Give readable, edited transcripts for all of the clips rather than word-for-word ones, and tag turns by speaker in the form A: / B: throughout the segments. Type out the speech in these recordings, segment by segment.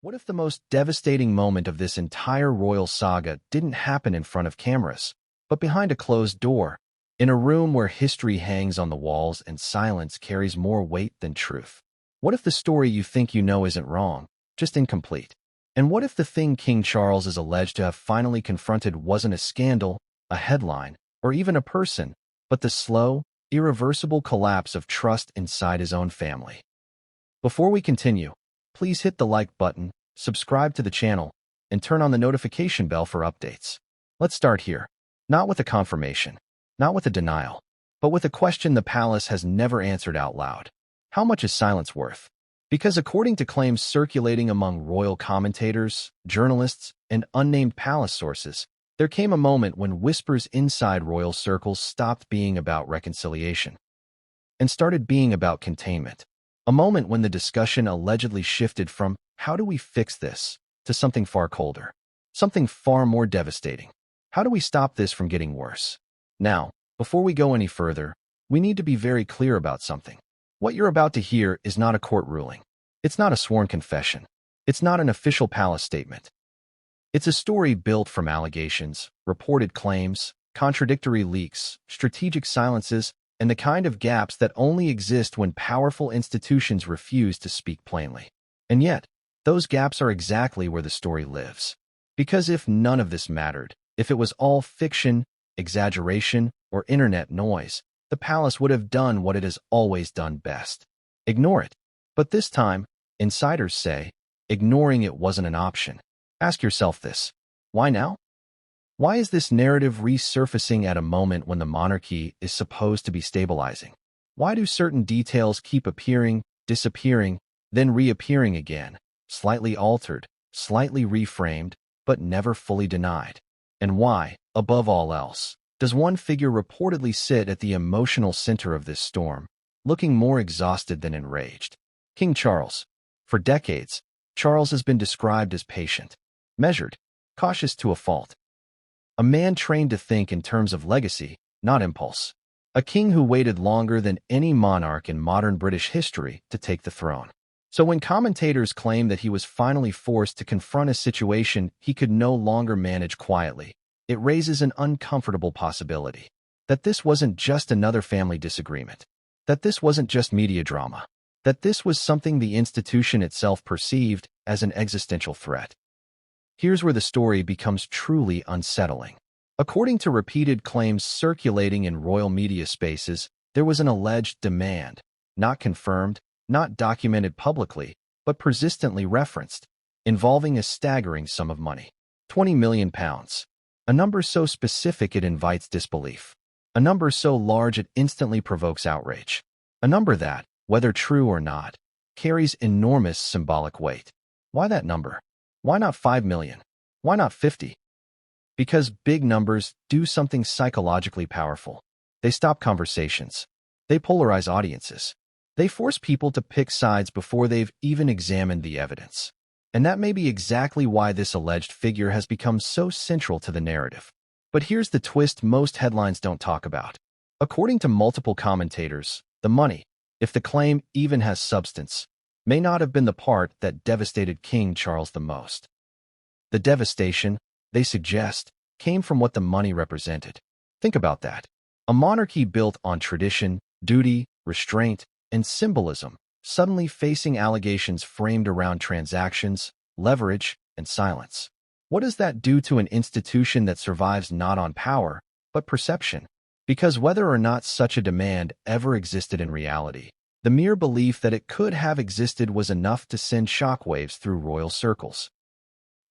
A: What if the most devastating moment of this entire royal saga didn't happen in front of cameras, but behind a closed door, in a room where history hangs on the walls and silence carries more weight than truth? What if the story you think you know isn't wrong, just incomplete? And what if the thing King Charles is alleged to have finally confronted wasn't a scandal, a headline, or even a person, but the slow, irreversible collapse of trust inside his own family? Before we continue, please hit the like button, subscribe to the channel, and turn on the notification bell for updates. Let's start here. Not with a confirmation, not with a denial, but with a question the palace has never answered out loud. How much is silence worth? Because according to claims circulating among royal commentators, journalists, and unnamed palace sources, there came a moment when whispers inside royal circles stopped being about reconciliation and started being about containment. A moment when the discussion allegedly shifted from, how do we fix this, to something far colder, something far more devastating. How do we stop this from getting worse? Now, before we go any further, we need to be very clear about something. What you're about to hear is not a court ruling. It's not a sworn confession. It's not an official palace statement. It's a story built from allegations, reported claims, contradictory leaks, strategic silences, and the kind of gaps that only exist when powerful institutions refuse to speak plainly. And yet, those gaps are exactly where the story lives. Because if none of this mattered, if it was all fiction, exaggeration, or internet noise, the palace would have done what it has always done best: ignore it. But this time, insiders say, ignoring it wasn't an option. Ask yourself this: why now? Why is this narrative resurfacing at a moment when the monarchy is supposed to be stabilizing? Why do certain details keep appearing, disappearing, then reappearing again, slightly altered, slightly reframed, but never fully denied? And why, above all else, does one figure reportedly sit at the emotional center of this storm, looking more exhausted than enraged? King Charles. For decades, Charles has been described as patient, measured, cautious to a fault. A man trained to think in terms of legacy, not impulse. A king who waited longer than any monarch in modern British history to take the throne. So when commentators claim that he was finally forced to confront a situation he could no longer manage quietly, it raises an uncomfortable possibility. That this wasn't just another family disagreement. That this wasn't just media drama. That this was something the institution itself perceived as an existential threat. Here's where the story becomes truly unsettling. According to repeated claims circulating in royal media spaces, there was an alleged demand, not confirmed, not documented publicly, but persistently referenced, involving a staggering sum of money. £20 million. A number so specific it invites disbelief. A number so large it instantly provokes outrage. A number that, whether true or not, carries enormous symbolic weight. Why that number? Why not 5 million? Why not 50? Because big numbers do something psychologically powerful. They stop conversations. They polarize audiences. They force people to pick sides before they've even examined the evidence. And that may be exactly why this alleged figure has become so central to the narrative. But here's the twist most headlines don't talk about. According to multiple commentators, the money, if the claim even has substance, may not have been the part that devastated King Charles the most. The devastation, they suggest, came from what the money represented. Think about that. A monarchy built on tradition, duty, restraint, and symbolism, suddenly facing allegations framed around transactions, leverage, and silence. What does that do to an institution that survives not on power, but perception? Because whether or not such a demand ever existed in reality, the mere belief that it could have existed was enough to send shockwaves through royal circles.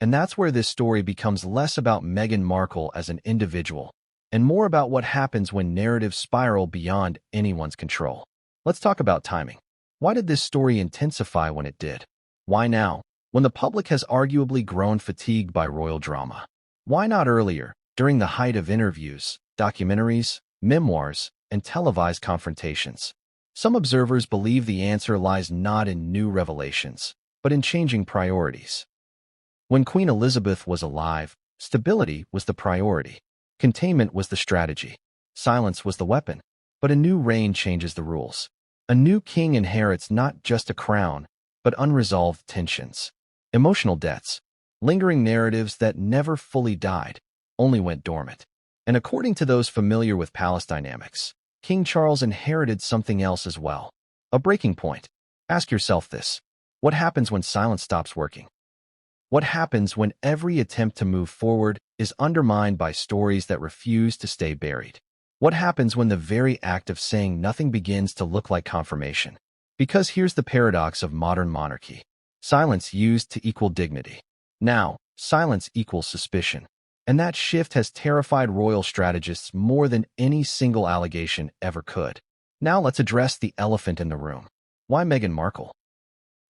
A: And that's where this story becomes less about Meghan Markle as an individual, and more about what happens when narratives spiral beyond anyone's control. Let's talk about timing. Why did this story intensify when it did? Why now, when the public has arguably grown fatigued by royal drama? Why not earlier, during the height of interviews, documentaries, memoirs, and televised confrontations? Some observers believe the answer lies not in new revelations, but in changing priorities. When Queen Elizabeth was alive, stability was the priority. Containment was the strategy. Silence was the weapon. But a new reign changes the rules. A new king inherits not just a crown, but unresolved tensions. Emotional debts, lingering narratives that never fully died, only went dormant. And according to those familiar with palace dynamics, King Charles inherited something else as well. A breaking point. Ask yourself this. What happens when silence stops working? What happens when every attempt to move forward is undermined by stories that refuse to stay buried? What happens when the very act of saying nothing begins to look like confirmation? Because here's the paradox of modern monarchy. Silence used to equal dignity. Now, silence equals suspicion. And that shift has terrified royal strategists more than any single allegation ever could. Now let's address the elephant in the room. Why Meghan Markle?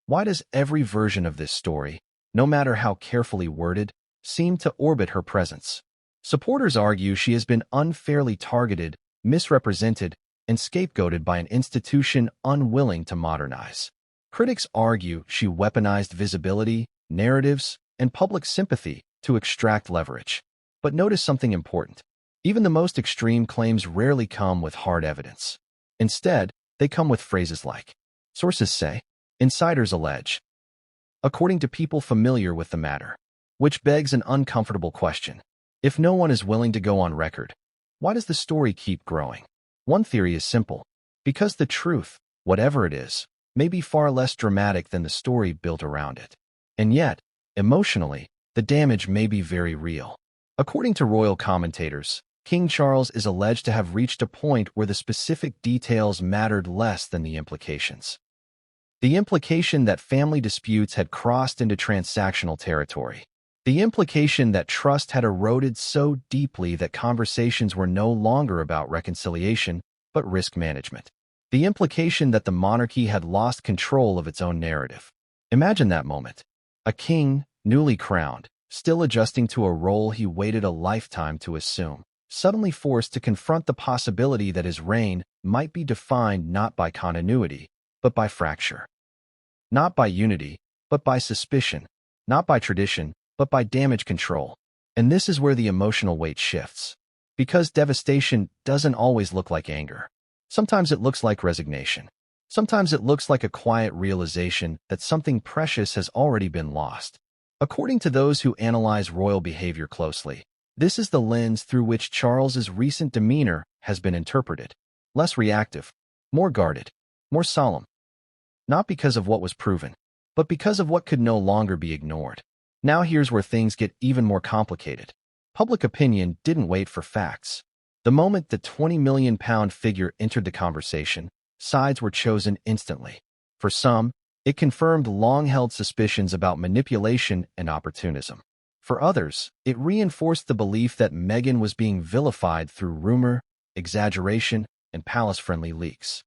A: Why does every version of this story, no matter how carefully worded, seem to orbit her presence? Supporters argue she has been unfairly targeted, misrepresented, and scapegoated by an institution unwilling to modernize. Critics argue she weaponized visibility, narratives, and public sympathy to extract leverage. But notice something important. Even the most extreme claims rarely come with hard evidence. Instead, they come with phrases like, sources say, insiders allege, according to people familiar with the matter, which begs an uncomfortable question. If no one is willing to go on record, why does the story keep growing? One theory is simple. Because the truth, whatever it is, may be far less dramatic than the story built around it. And yet, emotionally, the damage may be very real. According to royal commentators, King Charles is alleged to have reached a point where the specific details mattered less than the implications. The implication that family disputes had crossed into transactional territory. The implication that trust had eroded so deeply that conversations were no longer about reconciliation, but risk management. The implication that the monarchy had lost control of its own narrative. Imagine that moment. A king, newly crowned, still adjusting to a role he waited a lifetime to assume, suddenly forced to confront the possibility that his reign might be defined not by continuity, but by fracture. Not by unity, but by suspicion. Not by tradition, but by damage control. And this is where the emotional weight shifts. Because devastation doesn't always look like anger. Sometimes it looks like resignation. Sometimes it looks like a quiet realization that something precious has already been lost. According to those who analyze royal behavior closely, this is the lens through which Charles's recent demeanor has been interpreted. Less reactive, more guarded, more solemn. Not because of what was proven, but because of what could no longer be ignored. Now here's where things get even more complicated. Public opinion didn't wait for facts. The moment the £20 million figure entered the conversation, sides were chosen instantly. For some, it confirmed long-held suspicions about manipulation and opportunism. For others, it reinforced the belief that Meghan was being vilified through rumor, exaggeration, and palace-friendly leaks.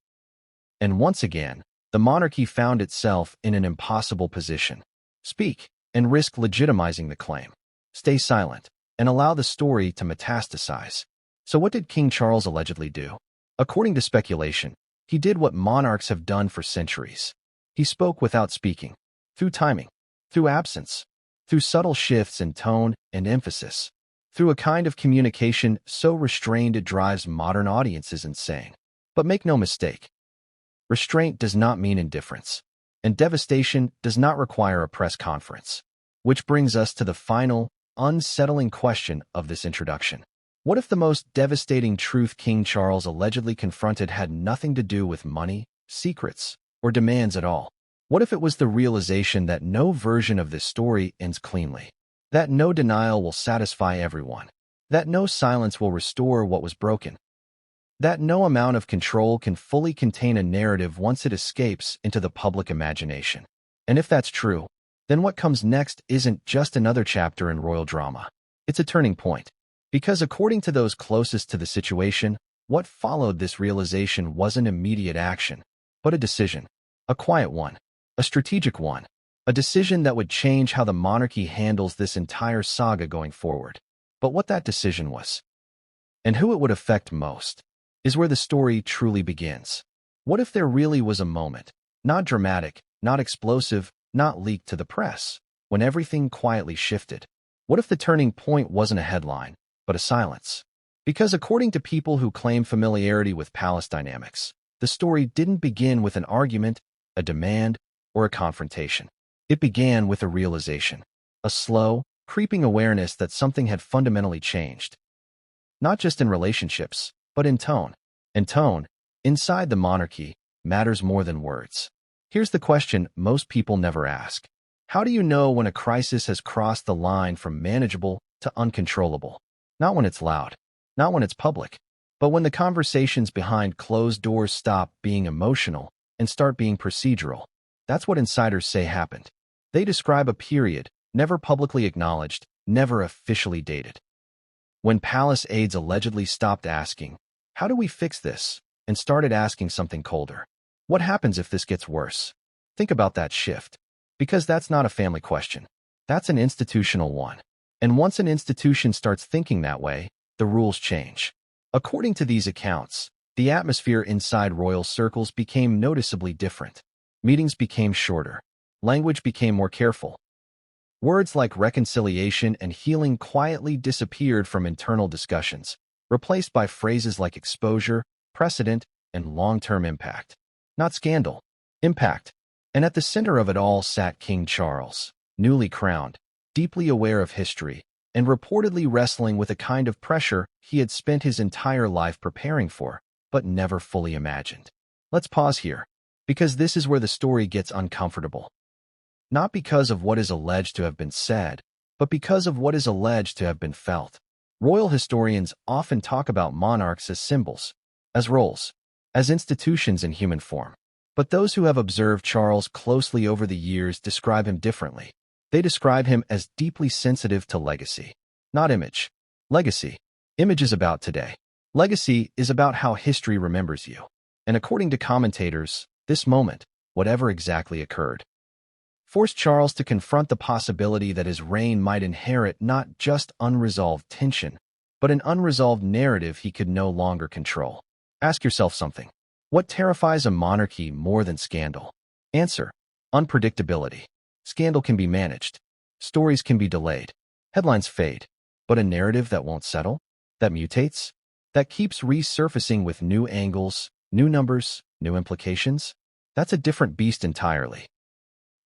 A: And once again, the monarchy found itself in an impossible position. Speak, and risk legitimizing the claim. Stay silent, and allow the story to metastasize. So what did King Charles allegedly do? According to speculation, he did what monarchs have done for centuries. He spoke without speaking, through timing, through absence, through subtle shifts in tone and emphasis, through a kind of communication so restrained it drives modern audiences insane. But make no mistake, restraint does not mean indifference, and devastation does not require a press conference. Which brings us to the final, unsettling question of this introduction. What if the most devastating truth King Charles allegedly confronted had nothing to do with money, secrets, or demands at all? What if it was the realization that no version of this story ends cleanly? That no denial will satisfy everyone? That no silence will restore what was broken? That no amount of control can fully contain a narrative once it escapes into the public imagination? And if that's true, then what comes next isn't just another chapter in royal drama. It's a turning point. Because according to those closest to the situation, what followed this realization wasn't immediate action, but a decision. A quiet one. A strategic one. A decision that would change how the monarchy handles this entire saga going forward. But what that decision was, and who it would affect most, is where the story truly begins. What if there really was a moment, not dramatic, not explosive, not leaked to the press, when everything quietly shifted? What if the turning point wasn't a headline, but a silence? Because according to people who claim familiarity with palace dynamics, the story didn't begin with an argument, a demand, or a confrontation. It began with a realization, a slow, creeping awareness that something had fundamentally changed. Not just in relationships, but in tone. And tone, inside the monarchy, matters more than words. Here's the question most people never ask. How do you know when a crisis has crossed the line from manageable to uncontrollable? Not when it's loud, not when it's public, but when the conversations behind closed doors stop being emotional and start being procedural. That's what insiders say happened. They describe a period, never publicly acknowledged, never officially dated, when palace aides allegedly stopped asking, "How do we fix this?" and started asking something colder. What happens if this gets worse? Think about that shift. Because that's not a family question. That's an institutional one. And once an institution starts thinking that way, the rules change. According to these accounts, the atmosphere inside royal circles became noticeably different. Meetings became shorter. Language became more careful. Words like reconciliation and healing quietly disappeared from internal discussions, replaced by phrases like exposure, precedent, and long-term impact. Not scandal, impact. And at the center of it all sat King Charles, newly crowned, deeply aware of history, and reportedly wrestling with a kind of pressure he had spent his entire life preparing for, but never fully imagined. Let's pause here, because this is where the story gets uncomfortable. Not because of what is alleged to have been said, but because of what is alleged to have been felt. Royal historians often talk about monarchs as symbols, as roles, as institutions in human form. But those who have observed Charles closely over the years describe him differently. They describe him as deeply sensitive to legacy, not image. Legacy. Image is about today. Legacy is about how history remembers you. And according to commentators, this moment, whatever exactly occurred, forced Charles to confront the possibility that his reign might inherit not just unresolved tension, but an unresolved narrative he could no longer control. Ask yourself something. What terrifies a monarchy more than scandal? Answer: unpredictability. Scandal can be managed. Stories can be delayed. Headlines fade. But a narrative that won't settle? That mutates? That keeps resurfacing with new angles, new numbers, new implications? That's a different beast entirely.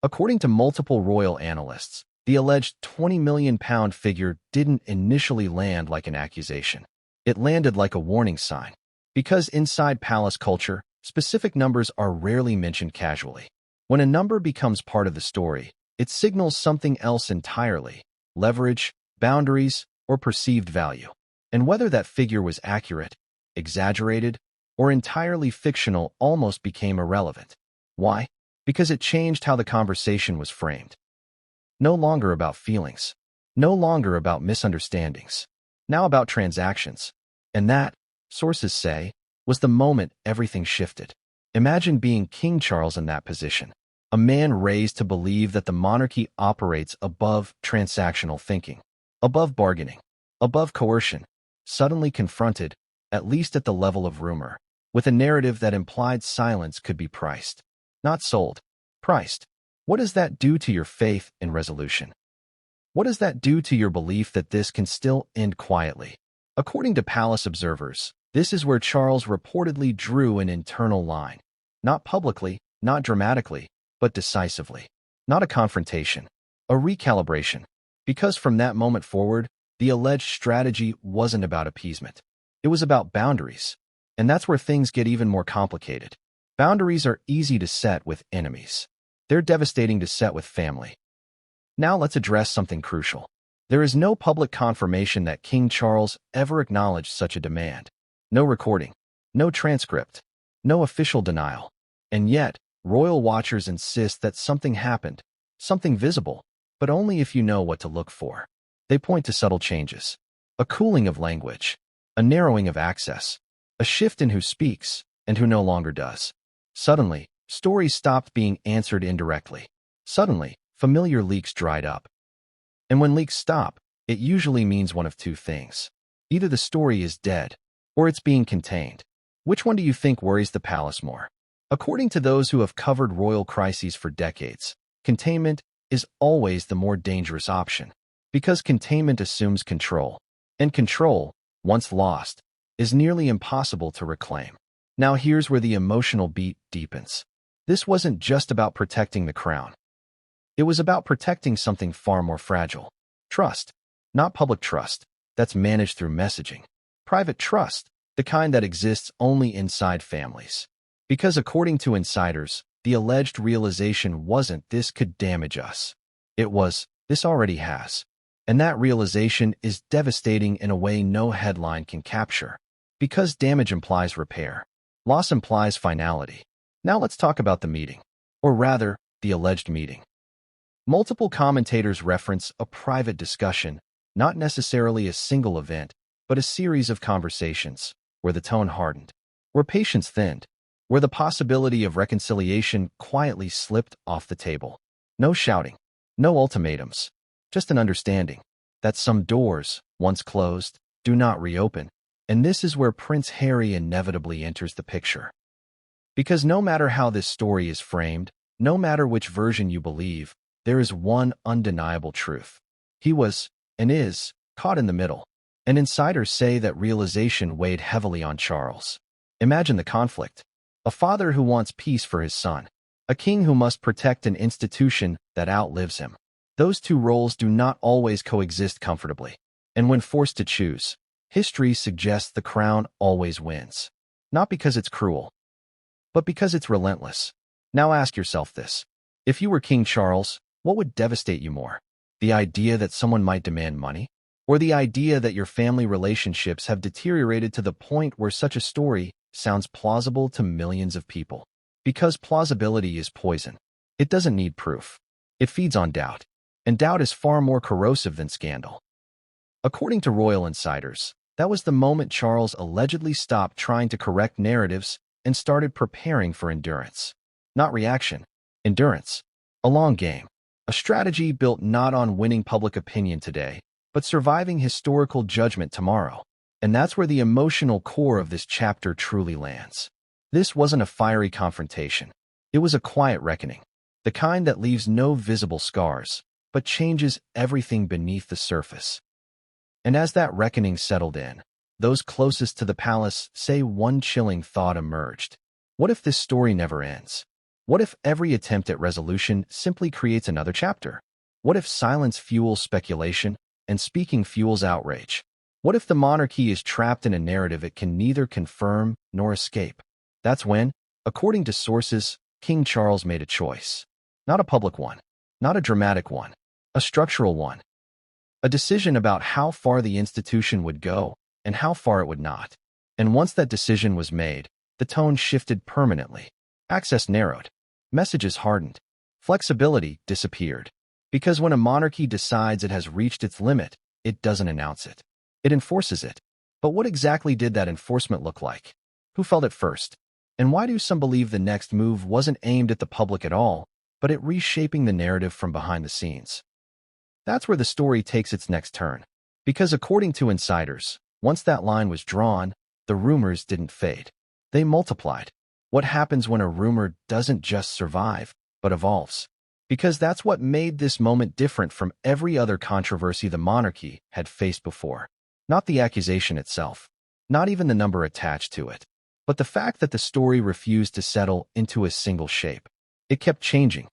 A: According to multiple royal analysts, the alleged £20 million figure didn't initially land like an accusation. It landed like a warning sign. Because inside palace culture, specific numbers are rarely mentioned casually. When a number becomes part of the story, it signals something else entirely: leverage, boundaries, or perceived value. And whether that figure was accurate, exaggerated, or entirely fictional almost became irrelevant. Why? Because it changed how the conversation was framed. No longer about feelings. No longer about misunderstandings. Now about transactions. And that, sources say, was the moment everything shifted. Imagine being King Charles in that position. A man raised to believe that the monarchy operates above transactional thinking, above bargaining, above coercion, suddenly confronted, at least at the level of rumor, with a narrative that implied silence could be priced. Not sold, priced. What does that do to your faith in resolution? What does that do to your belief that this can still end quietly? According to palace observers, this is where Charles reportedly drew an internal line. Not publicly, not dramatically, but decisively. Not a confrontation, a recalibration. Because from that moment forward, the alleged strategy wasn't about appeasement. It was about boundaries. And that's where things get even more complicated. Boundaries are easy to set with enemies. They're devastating to set with family. Now let's address something crucial. There is no public confirmation that King Charles ever acknowledged such a demand. No recording, no transcript, no official denial. And yet, royal watchers insist that something happened, something visible, but only if you know what to look for. They point to subtle changes: a cooling of language, a narrowing of access, a shift in who speaks and who no longer does. Suddenly, stories stopped being answered indirectly. Suddenly, familiar leaks dried up. And when leaks stop, it usually means one of two things. Either the story is dead, or it's being contained. Which one do you think worries the palace more? According to those who have covered royal crises for decades, containment is always the more dangerous option, because containment assumes control, and control, once lost, is nearly impossible to reclaim. Now here's where the emotional beat deepens. This wasn't just about protecting the crown. It was about protecting something far more fragile. Trust. Not public trust, that's managed through messaging. Private trust, the kind that exists only inside families. Because according to insiders, the alleged realization wasn't "this could damage us." It was "this already has." And that realization is devastating in a way no headline can capture. Because damage implies repair. Loss implies finality. Now let's talk about the meeting. Or rather, the alleged meeting. Multiple commentators reference a private discussion, not necessarily a single event, but a series of conversations, where the tone hardened, where patience thinned, where the possibility of reconciliation quietly slipped off the table. No shouting, no ultimatums, just an understanding that some doors, once closed, do not reopen. And this is where Prince Harry inevitably enters the picture. Because no matter how this story is framed, no matter which version you believe, there is one undeniable truth. He was, and is, caught in the middle. And insiders say that realization weighed heavily on Charles. Imagine the conflict. A father who wants peace for his son. A king who must protect an institution that outlives him. Those two roles do not always coexist comfortably. And when forced to choose, history suggests the crown always wins. Not because it's cruel, but because it's relentless. Now ask yourself this. If you were King Charles, what would devastate you more? The idea that someone might demand money? Or the idea that your family relationships have deteriorated to the point where such a story sounds plausible to millions of people? Because plausibility is poison. It doesn't need proof. It feeds on doubt. And doubt is far more corrosive than scandal. According to royal insiders, that was the moment Charles allegedly stopped trying to correct narratives and started preparing for endurance. Not reaction, endurance. A long game. A strategy built not on winning public opinion today, but surviving historical judgment tomorrow. And that's where the emotional core of this chapter truly lands. This wasn't a fiery confrontation. It was a quiet reckoning. The kind that leaves no visible scars, but changes everything beneath the surface. And as that reckoning settled in, those closest to the palace say one chilling thought emerged. What if this story never ends? What if every attempt at resolution simply creates another chapter? What if silence fuels speculation and speaking fuels outrage? What if the monarchy is trapped in a narrative it can neither confirm nor escape? That's when, according to sources, King Charles made a choice. Not a public one, not a dramatic one, a structural one. A decision about how far the institution would go and how far it would not. And once that decision was made, the tone shifted permanently. Access narrowed. Messages hardened. Flexibility disappeared. Because when a monarchy decides it has reached its limit, it doesn't announce it. It enforces it. But what exactly did that enforcement look like? Who felt it first? And why do some believe the next move wasn't aimed at the public at all, but at reshaping the narrative from behind the scenes? That's where the story takes its next turn. Because according to insiders, once that line was drawn, the rumors didn't fade. They multiplied. What happens when a rumor doesn't just survive, but evolves? Because that's what made this moment different from every other controversy the monarchy had faced before. Not the accusation itself, not even the number attached to it, but the fact that the story refused to settle into a single shape. It kept changing.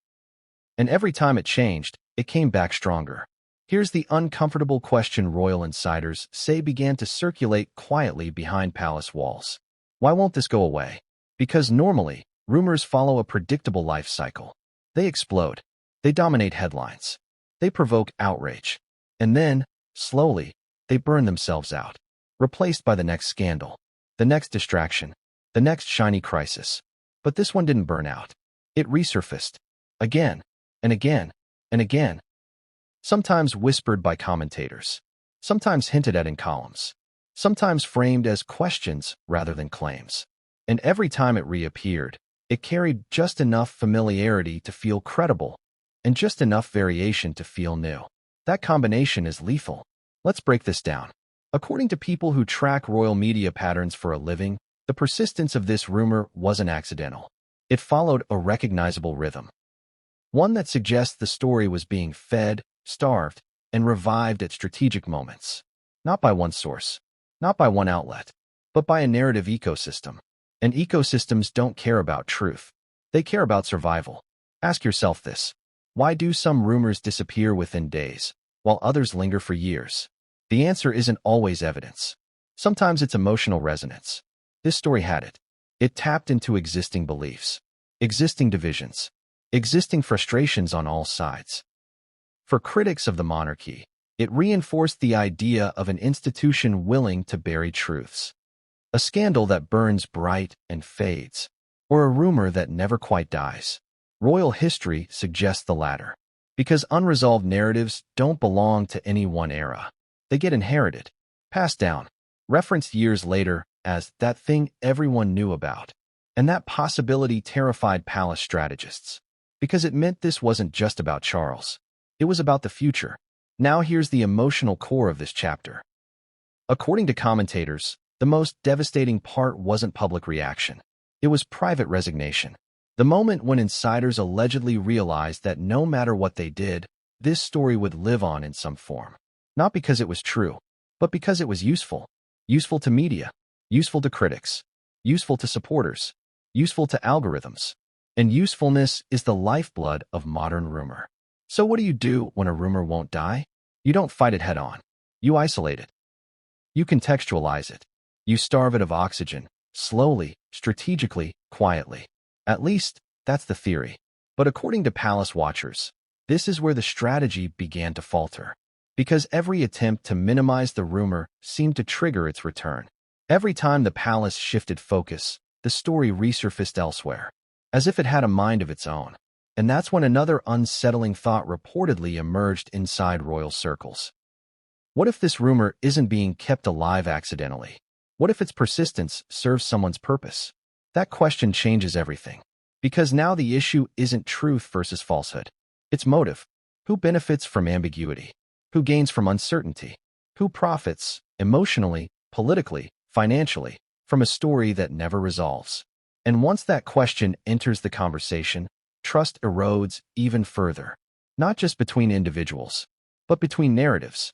A: And every time it changed, it came back stronger. Here's the uncomfortable question royal insiders say began to circulate quietly behind palace walls. Why won't this go away? Because normally, rumors follow a predictable life cycle. They explode. They dominate headlines. They provoke outrage. And then, slowly, they burn themselves out, replaced by the next scandal, the next distraction, the next shiny crisis. But this one didn't burn out. It resurfaced. Again, and again, and again. Sometimes whispered by commentators. Sometimes hinted at in columns. Sometimes framed as questions rather than claims. And every time it reappeared, it carried just enough familiarity to feel credible, and just enough variation to feel new. That combination is lethal. Let's break this down. According to people who track royal media patterns for a living, the persistence of this rumor wasn't accidental. It followed a recognizable rhythm. One that suggests the story was being fed, starved, and revived at strategic moments. Not by one source, not by one outlet, but by a narrative ecosystem. And ecosystems don't care about truth. They care about survival. Ask yourself this. Why do some rumors disappear within days, while others linger for years? The answer isn't always evidence. Sometimes it's emotional resonance. This story had it. It tapped into existing beliefs, existing divisions, existing frustrations on all sides. For critics of the monarchy, it reinforced the idea of an institution willing to bury truths. A scandal that burns bright and fades, or a rumor that never quite dies. Royal history suggests the latter, because unresolved narratives don't belong to any one era. They get inherited, passed down, referenced years later as that thing everyone knew about. And that possibility terrified palace strategists, because it meant this wasn't just about Charles. It was about the future. Now here's the emotional core of this chapter. According to commentators, the most devastating part wasn't public reaction. It was private resignation. The moment when insiders allegedly realized that no matter what they did, this story would live on in some form. Not because it was true, but because it was useful. Useful to media, useful to critics, useful to supporters, useful to algorithms. And usefulness is the lifeblood of modern rumor. So what do you do when a rumor won't die? You don't fight it head on. You isolate it. You contextualize it. You starve it of oxygen, slowly, strategically, quietly. At least, that's the theory. But according to palace watchers, this is where the strategy began to falter. Because every attempt to minimize the rumor seemed to trigger its return. Every time the palace shifted focus, the story resurfaced elsewhere, as if it had a mind of its own. And that's when another unsettling thought reportedly emerged inside royal circles. What if this rumor isn't being kept alive accidentally? What if its persistence serves someone's purpose? That question changes everything. Because now the issue isn't truth versus falsehood. It's motive. Who benefits from ambiguity? Who gains from uncertainty? Who profits, emotionally, politically, financially, from a story that never resolves? And once that question enters the conversation, trust erodes even further. Not just between individuals, but between narratives,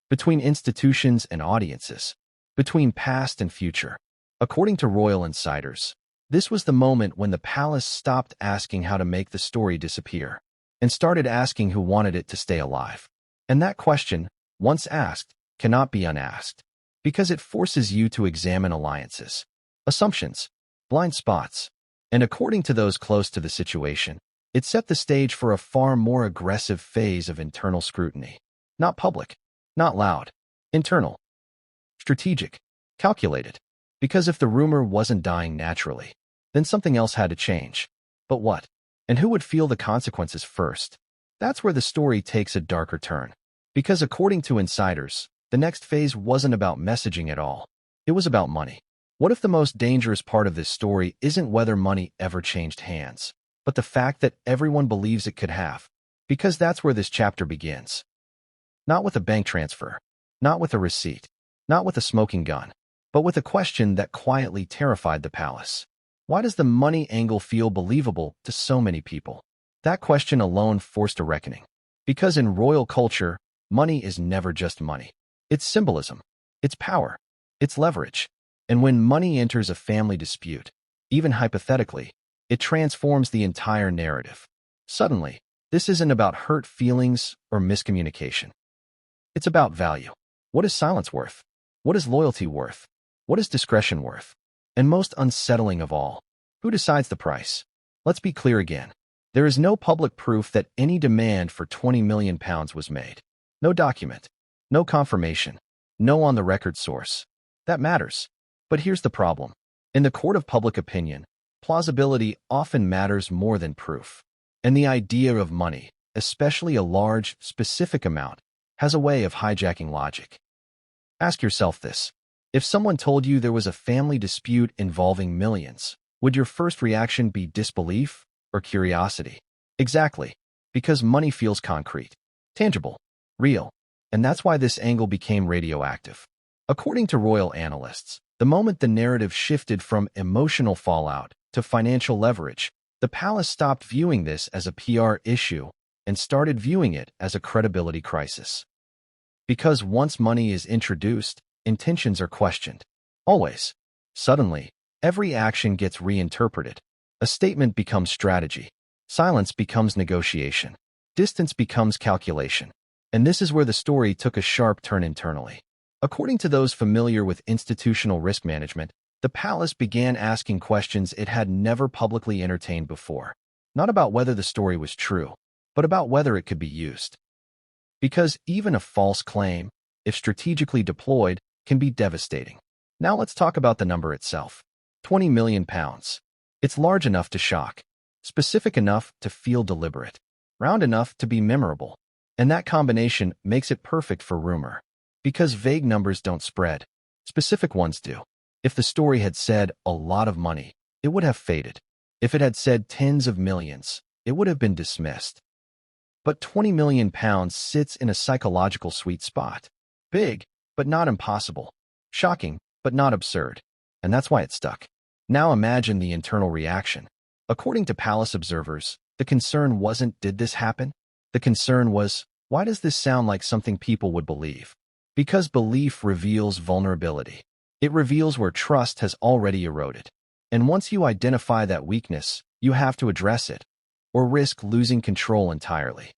A: between institutions and audiences, between past and future. According to royal insiders, this was the moment when the palace stopped asking how to make the story disappear and started asking who wanted it to stay alive. And that question, once asked, cannot be unasked, because it forces you to examine alliances, assumptions, blind spots. And according to those close to the situation, it set the stage for a far more aggressive phase of internal scrutiny. Not public, not loud, internal, strategic, calculated. Because if the rumor wasn't dying naturally, then something else had to change. But what? And who would feel the consequences first? That's where the story takes a darker turn. Because according to insiders, the next phase wasn't about messaging at all. It was about money. What if the most dangerous part of this story isn't whether money ever changed hands, but the fact that everyone believes it could have? Because that's where this chapter begins. Not with a bank transfer, not with a receipt, not with a smoking gun, but with a question that quietly terrified the palace. Why does the money angle feel believable to so many people? That question alone forced a reckoning. Because in royal culture, money is never just money. It's symbolism, it's power, it's leverage. And when money enters a family dispute, even hypothetically, it transforms the entire narrative. Suddenly, this isn't about hurt feelings or miscommunication. It's about value. What is silence worth? What is loyalty worth? What is discretion worth? And most unsettling of all, who decides the price? Let's be clear again. There is no public proof that any demand for £20 million was made. No document, no confirmation, no on-the-record source. That matters. But here's the problem. In the court of public opinion, plausibility often matters more than proof. And the idea of money, especially a large, specific amount, has a way of hijacking logic. Ask yourself this. If someone told you there was a family dispute involving millions, would your first reaction be disbelief or curiosity? Exactly. Because money feels concrete, tangible, real. And that's why this angle became radioactive. According to royal analysts, the moment the narrative shifted from emotional fallout to financial leverage, the palace stopped viewing this as a PR issue and started viewing it as a credibility crisis. Because once money is introduced, intentions are questioned. Always. Suddenly, every action gets reinterpreted. A statement becomes strategy. Silence becomes negotiation. Distance becomes calculation. And this is where the story took a sharp turn internally. According to those familiar with institutional risk management, the palace began asking questions it had never publicly entertained before. Not about whether the story was true, but about whether it could be used. Because even a false claim, if strategically deployed, can be devastating. Now let's talk about the number itself. 20 million pounds. It's large enough to shock, specific enough to feel deliberate, round enough to be memorable. And that combination makes it perfect for rumor. Because vague numbers don't spread, specific ones do. If the story had said a lot of money, it would have faded. If it had said tens of millions, it would have been dismissed. But 20 million pounds sits in a psychological sweet spot. Big, but not impossible. Shocking, but not absurd. And that's why it stuck. Now imagine the internal reaction. According to palace observers, the concern wasn't, did this happen? The concern was, why does this sound like something people would believe? Because belief reveals vulnerability. It reveals where trust has already eroded. And once you identify that weakness, you have to address it, or risk losing control entirely.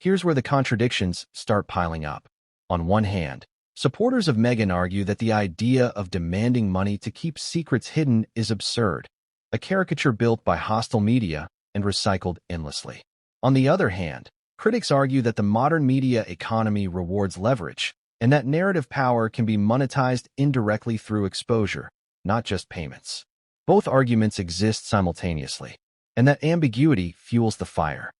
A: Here's where the contradictions start piling up. On one hand, supporters of Meghan argue that the idea of demanding money to keep secrets hidden is absurd, a caricature built by hostile media and recycled endlessly. On the other hand, critics argue that the modern media economy rewards leverage, and that narrative power can be monetized indirectly through exposure, not just payments. Both arguments exist simultaneously, and that ambiguity fuels the fire.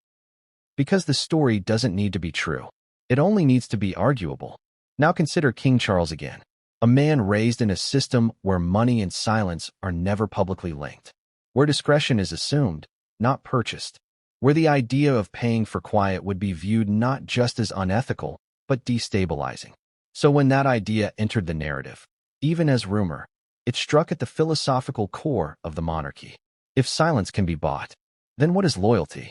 A: Because the story doesn't need to be true. It only needs to be arguable. Now consider King Charles again, a man raised in a system where money and silence are never publicly linked, where discretion is assumed, not purchased, where the idea of paying for quiet would be viewed not just as unethical, but destabilizing. So when that idea entered the narrative, even as rumor, it struck at the philosophical core of the monarchy. If silence can be bought, then what is loyalty?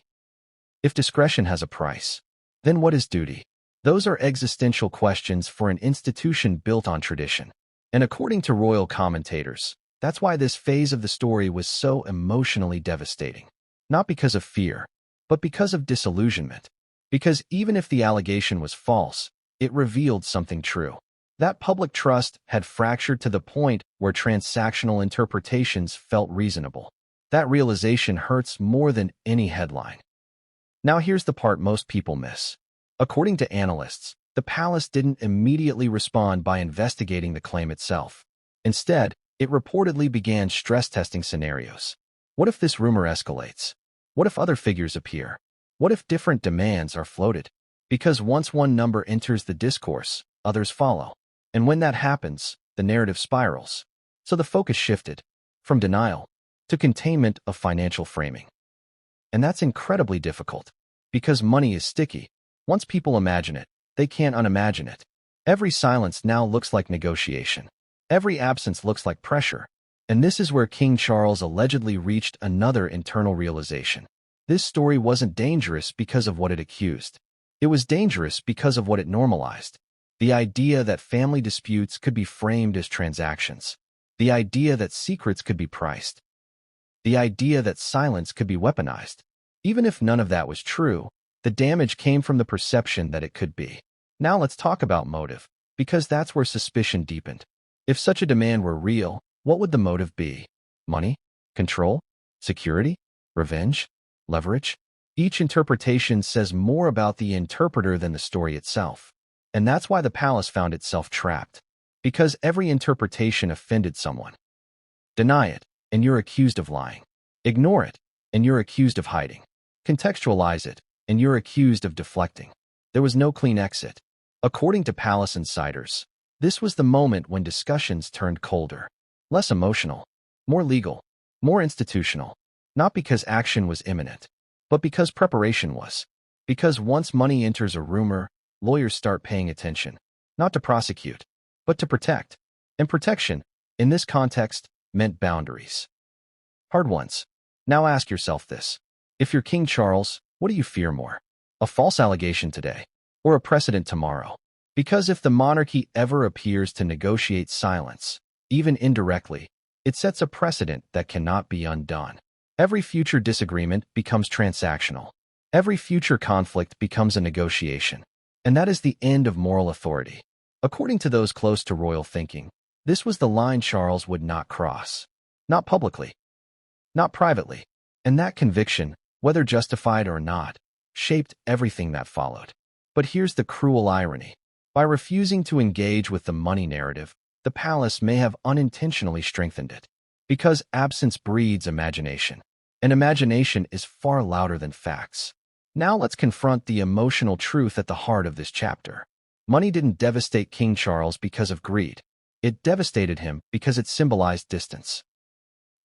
A: If discretion has a price, then what is duty? Those are existential questions for an institution built on tradition. And according to royal commentators, that's why this phase of the story was so emotionally devastating. Not because of fear, but because of disillusionment. Because even if the allegation was false, it revealed something true. That public trust had fractured to the point where transactional interpretations felt reasonable. That realization hurts more than any headline. Now here's the part most people miss. According to analysts, the palace didn't immediately respond by investigating the claim itself. Instead, it reportedly began stress-testing scenarios. What if this rumor escalates? What if other figures appear? What if different demands are floated? Because once one number enters the discourse, others follow. And when that happens, the narrative spirals. So the focus shifted from denial to containment of financial framing. And that's incredibly difficult, because money is sticky. Once people imagine it, they can't unimagine it. Every silence now looks like negotiation. Every absence looks like pressure. And this is where King Charles allegedly reached another internal realization. This story wasn't dangerous because of what it accused. It was dangerous because of what it normalized. The idea that family disputes could be framed as transactions. The idea that secrets could be priced. The idea that silence could be weaponized. Even if none of that was true, the damage came from the perception that it could be. Now let's talk about motive, because that's where suspicion deepened. If such a demand were real, what would the motive be? Money? Control? Security? Revenge? Leverage? Each interpretation says more about the interpreter than the story itself. And that's why the palace found itself trapped. Because every interpretation offended someone. Deny it, and you're accused of lying. Ignore it, and you're accused of hiding. Contextualize it, and you're accused of deflecting. There was no clean exit. According to palace insiders, this was the moment when discussions turned colder. Less emotional, more legal, more institutional. Not because action was imminent, but because preparation was. Because once money enters a rumor, lawyers start paying attention. Not to prosecute, but to protect. And protection, in this context, meant boundaries. Hard ones. Now ask yourself this. If you're King Charles, what do you fear more? A false allegation today, or a precedent tomorrow? Because if the monarchy ever appears to negotiate silence, even indirectly, it sets a precedent that cannot be undone. Every future disagreement becomes transactional. Every future conflict becomes a negotiation. And that is the end of moral authority. According to those close to royal thinking, this was the line Charles would not cross. Not publicly, not privately. And that conviction, whether justified or not, shaped everything that followed. But here's the cruel irony. By refusing to engage with the money narrative, the palace may have unintentionally strengthened it. Because absence breeds imagination, and imagination is far louder than facts. Now let's confront the emotional truth at the heart of this chapter. Money didn't devastate King Charles because of greed. It devastated him because it symbolized distance.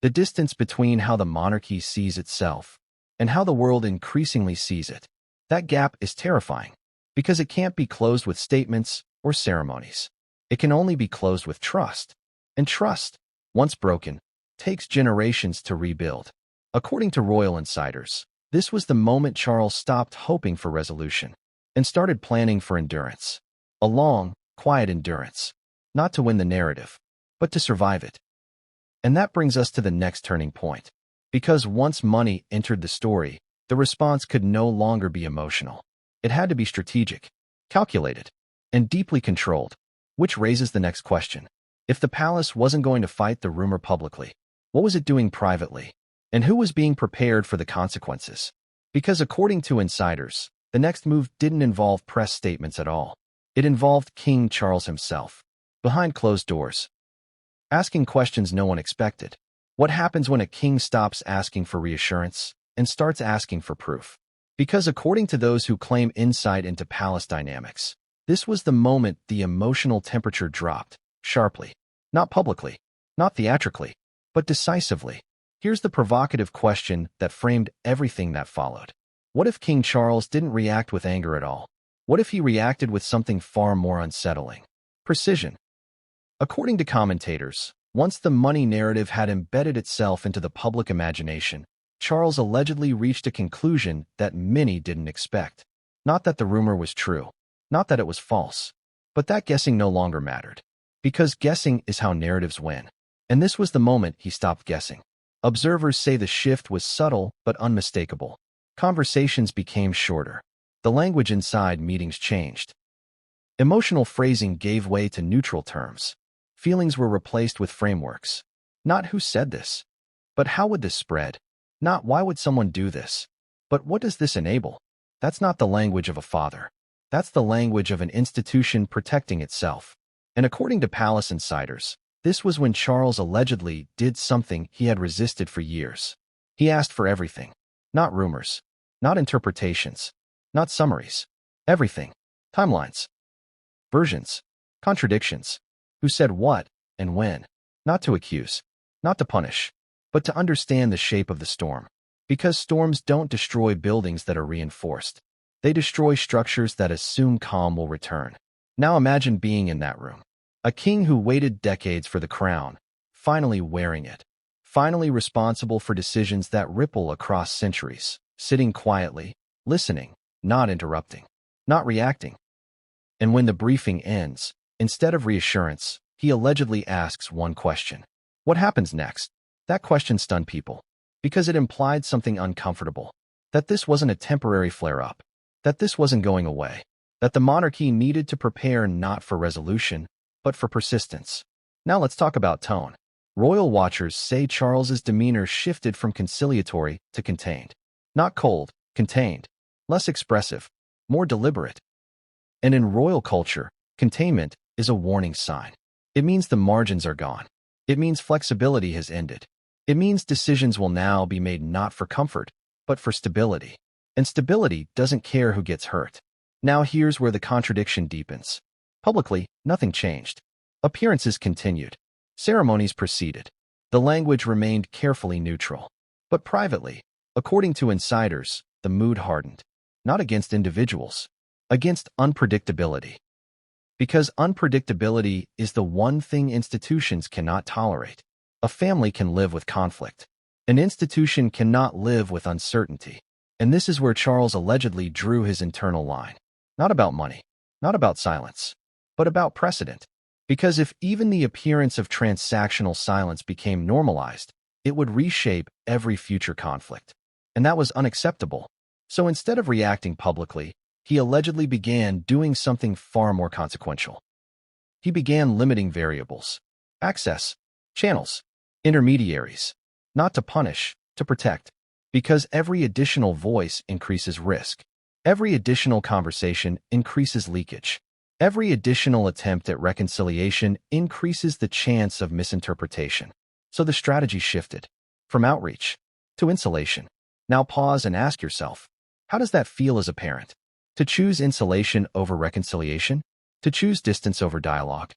A: The distance between how the monarchy sees itself and how the world increasingly sees it. That gap is terrifying because it can't be closed with statements or ceremonies. It can only be closed with trust. And trust, once broken, takes generations to rebuild. According to royal insiders, this was the moment Charles stopped hoping for resolution and started planning for endurance. A long, quiet endurance, not to win the narrative, but to survive it. And that brings us to the next turning point. Because once money entered the story, the response could no longer be emotional. It had to be strategic, calculated, and deeply controlled, which raises the next question. If the palace wasn't going to fight the rumor publicly, what was it doing privately? And who was being prepared for the consequences? Because according to insiders, the next move didn't involve press statements at all. It involved King Charles himself, behind closed doors, asking questions no one expected. What happens when a king stops asking for reassurance and starts asking for proof? Because according to those who claim insight into palace dynamics, this was the moment the emotional temperature dropped, sharply. Not publicly, not theatrically, but decisively. Here's the provocative question that framed everything that followed. What if King Charles didn't react with anger at all? What if he reacted with something far more unsettling? Precision. According to commentators, once the money narrative had embedded itself into the public imagination, Charles allegedly reached a conclusion that many didn't expect. Not that the rumor was true, not that it was false, but that guessing no longer mattered. Because guessing is how narratives win. And this was the moment he stopped guessing. Observers say the shift was subtle but unmistakable. Conversations became shorter. The language inside meetings changed. Emotional phrasing gave way to neutral terms. Feelings were replaced with frameworks. Not who said this, but how would this spread? Not why would someone do this, but what does this enable? That's not the language of a father. That's the language of an institution protecting itself. And according to palace insiders, this was when Charles allegedly did something he had resisted for years. He asked for everything. Not rumors. Not interpretations. Not summaries. Everything. Timelines. Versions. Contradictions. Who said what and when. Not to accuse. Not to punish. But to understand the shape of the storm. Because storms don't destroy buildings that are reinforced. They destroy structures that assume calm will return. Now imagine being in that room. A king who waited decades for the crown, finally wearing it, finally responsible for decisions that ripple across centuries, sitting quietly, listening, not interrupting, not reacting. And when the briefing ends, instead of reassurance, he allegedly asks one question. What happens next? That question stunned people, because it implied something uncomfortable, that this wasn't a temporary flare-up, that this wasn't going away, that the monarchy needed to prepare not for resolution, but for persistence. Now let's talk about tone. Royal watchers say Charles's demeanor shifted from conciliatory to contained. Not cold, contained. Less expressive, more deliberate. And in royal culture, containment is a warning sign. It means the margins are gone. It means flexibility has ended. It means decisions will now be made not for comfort, but for stability. And stability doesn't care who gets hurt. Now here's where the contradiction deepens. Publicly, nothing changed. Appearances continued. Ceremonies proceeded. The language remained carefully neutral. But privately, according to insiders, the mood hardened. Not against individuals, against unpredictability. Because unpredictability is the one thing institutions cannot tolerate. A family can live with conflict. An institution cannot live with uncertainty. And this is where Charles allegedly drew his internal line. Not about money, not about silence, but about precedent. Because if even the appearance of transactional silence became normalized, it would reshape every future conflict. And that was unacceptable. So instead of reacting publicly, he allegedly began doing something far more consequential. He began limiting variables, access, channels, intermediaries, not to punish, to protect, because every additional voice increases risk. Every additional conversation increases leakage. Every additional attempt at reconciliation increases the chance of misinterpretation. So the strategy shifted from outreach to insulation. Now pause and ask yourself, how does that feel as a parent? To choose insulation over reconciliation? To choose distance over dialogue?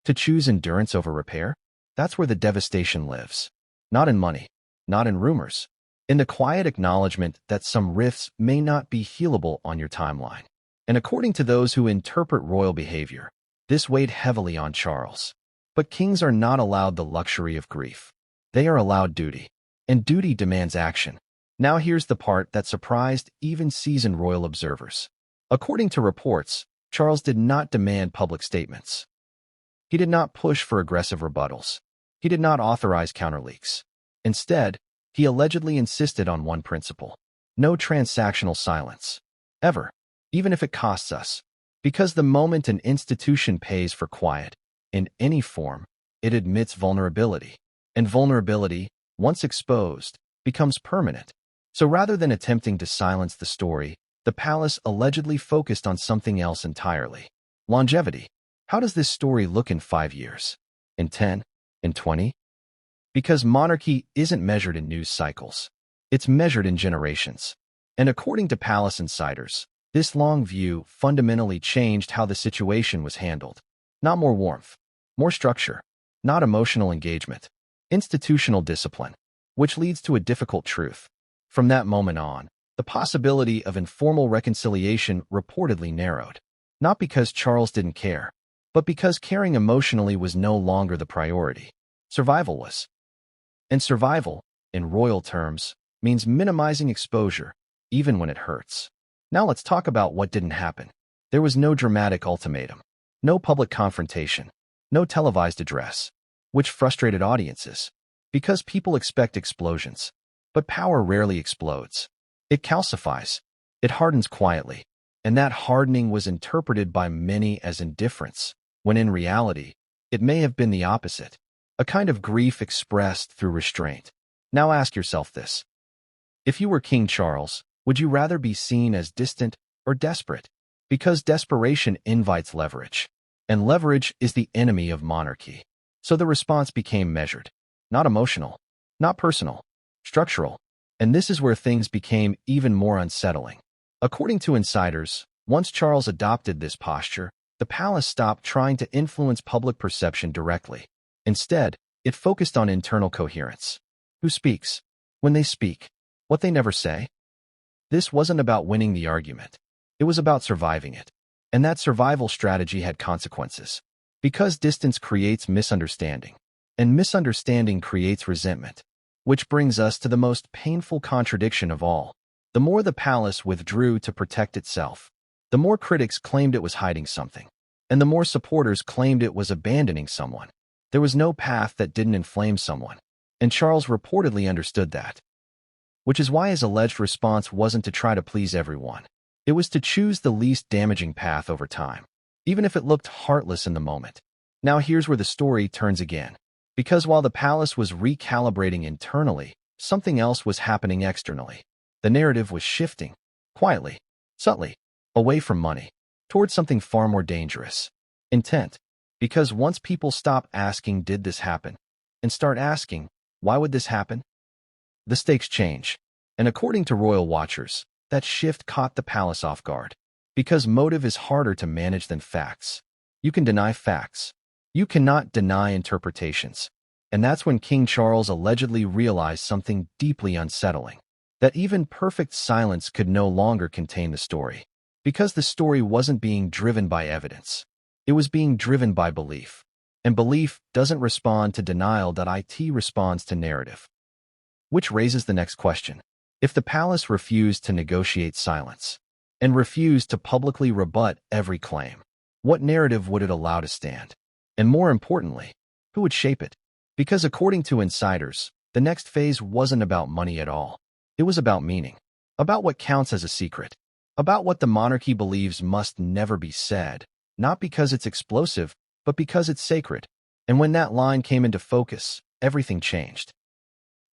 A: To choose endurance over repair? That's where the devastation lives. Not in money, not in rumors, in the quiet acknowledgement that some rifts may not be healable on your timeline. And according to those who interpret royal behavior, this weighed heavily on Charles. But kings are not allowed the luxury of grief. They are allowed duty. And duty demands action. Now here's the part that surprised even seasoned royal observers. According to reports, Charles did not demand public statements. He did not push for aggressive rebuttals. He did not authorize counterleaks. Instead, he allegedly insisted on one principle: no transactional silence. Ever. Even if it costs us. Because the moment an institution pays for quiet, in any form, it admits vulnerability. And vulnerability, once exposed, becomes permanent. So rather than attempting to silence the story, the palace allegedly focused on something else entirely. Longevity. How does this story look in 5 years? In 10? In 20? Because monarchy isn't measured in news cycles. It's measured in generations. And according to palace insiders, this long view fundamentally changed how the situation was handled. Not more warmth, more structure, not emotional engagement, institutional discipline, which leads to a difficult truth. From that moment on, the possibility of informal reconciliation reportedly narrowed. Not because Charles didn't care, but because caring emotionally was no longer the priority. Survival was. And survival, in royal terms, means minimizing exposure, even when it hurts. Now let's talk about what didn't happen. There was no dramatic ultimatum, no public confrontation, no televised address, which frustrated audiences, because people expect explosions. But power rarely explodes. It calcifies. It hardens quietly. And that hardening was interpreted by many as indifference, when in reality, it may have been the opposite. A kind of grief expressed through restraint. Now ask yourself this. If you were King Charles, would you rather be seen as distant or desperate? Because desperation invites leverage. And leverage is the enemy of monarchy. So the response became measured. Not emotional. Not personal. Structural. And this is where things became even more unsettling. According to insiders, once Charles adopted this posture, the palace stopped trying to influence public perception directly. Instead, it focused on internal coherence. Who speaks? When they speak. What they never say. This wasn't about winning the argument. It was about surviving it. And that survival strategy had consequences. Because distance creates misunderstanding. And misunderstanding creates resentment. Which brings us to the most painful contradiction of all. The more the palace withdrew to protect itself, the more critics claimed it was hiding something. And the more supporters claimed it was abandoning someone. There was no path that didn't inflame someone. And Charles reportedly understood that. Which is why his alleged response wasn't to try to please everyone. It was to choose the least damaging path over time, even if it looked heartless in the moment. Now here's where the story turns again. Because while the palace was recalibrating internally, something else was happening externally. The narrative was shifting, quietly, subtly, away from money, towards something far more dangerous. Intent. Because once people stop asking, did this happen? And start asking, why would this happen? The stakes change. And according to royal watchers, that shift caught the palace off guard. Because motive is harder to manage than facts. You can deny facts. You cannot deny interpretations. And that's when King Charles allegedly realized something deeply unsettling. That even perfect silence could no longer contain the story. Because the story wasn't being driven by evidence. It was being driven by belief. And belief doesn't respond to denial. It responds to narrative. Which raises the next question. If the palace refused to negotiate silence, and refused to publicly rebut every claim, what narrative would it allow to stand? And more importantly, who would shape it? Because according to insiders, The next phase wasn't about money at all. It was about meaning, about what counts as a secret, about what the monarchy believes must never be said, not because it's explosive, but because it's sacred. And when that line came into focus, everything changed.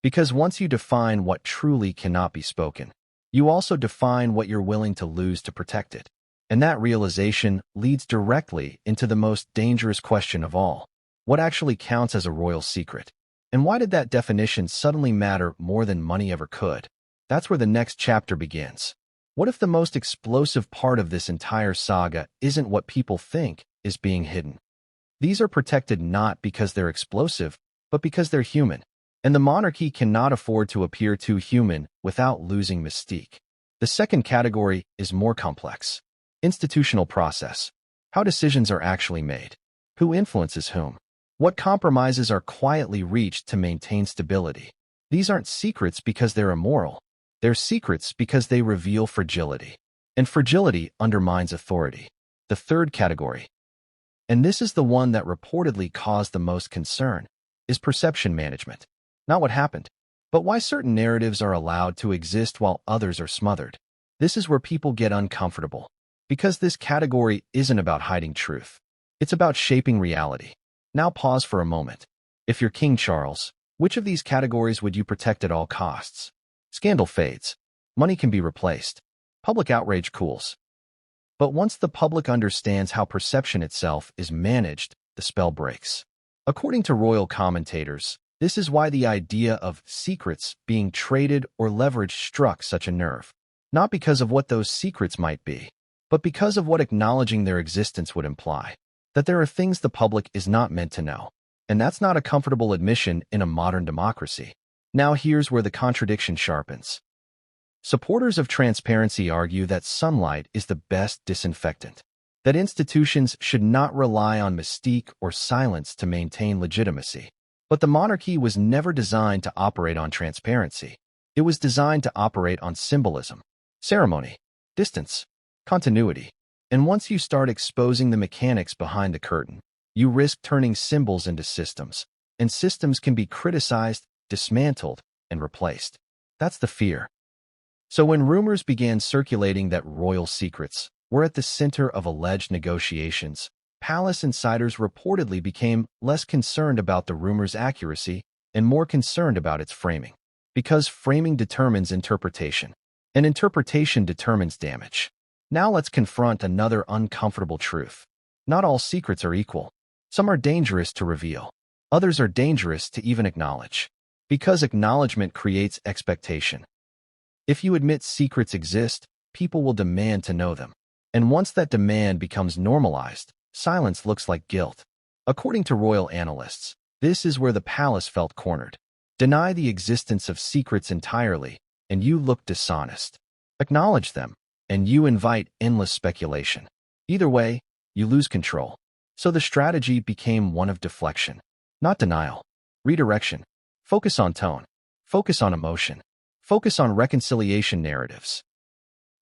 A: Because once you define what truly cannot be spoken, you also define what you're willing to lose to protect it. And that realization leads directly into the most dangerous question of all. What actually counts as a royal secret? And why did that definition suddenly matter more than money ever could? That's where the next chapter begins. What if the most explosive part of this entire saga isn't what people think is being hidden? These are protected not because they're explosive, but because they're human. And the monarchy cannot afford to appear too human without losing mystique. The second category is more complex. Institutional process. How decisions are actually made. Who influences whom? What compromises are quietly reached to maintain stability? These aren't secrets because they're immoral. They're secrets because they reveal fragility. And fragility undermines authority. The third category, and this is the one that reportedly caused the most concern, is perception management. Not what happened, but why certain narratives are allowed to exist while others are smothered. This is where people get uncomfortable. Because this category isn't about hiding truth. It's about shaping reality. Now pause for a moment. If you're King Charles, which of these categories would you protect at all costs? Scandal fades. Money can be replaced. Public outrage cools. But once the public understands how perception itself is managed, the spell breaks. According to royal commentators, this is why the idea of secrets being traded or leveraged struck such a nerve. Not because of what those secrets might be, but because of what acknowledging their existence would imply. That there are things the public is not meant to know. And that's not a comfortable admission in a modern democracy. Now here's where the contradiction sharpens. Supporters of transparency argue that sunlight is the best disinfectant. That institutions should not rely on mystique or silence to maintain legitimacy. But the monarchy was never designed to operate on transparency. It was designed to operate on symbolism, ceremony, distance, continuity. And once you start exposing the mechanics behind the curtain, you risk turning symbols into systems. And systems can be criticized, dismantled, and replaced. That's the fear. So when rumors began circulating that royal secrets were at the center of alleged negotiations, palace insiders reportedly became less concerned about the rumor's accuracy and more concerned about its framing. Because framing determines interpretation, and interpretation determines damage. Now let's confront another uncomfortable truth. Not all secrets are equal. Some are dangerous to reveal. Others are dangerous to even acknowledge. Because acknowledgement creates expectation. If you admit secrets exist, people will demand to know them. And once that demand becomes normalized, silence looks like guilt. According to royal analysts, this is where the palace felt cornered. Deny the existence of secrets entirely, and you look dishonest. Acknowledge them, and you invite endless speculation. Either way, you lose control. So the strategy became one of deflection, not denial. Redirection. Focus on tone. Focus on emotion. Focus on reconciliation narratives.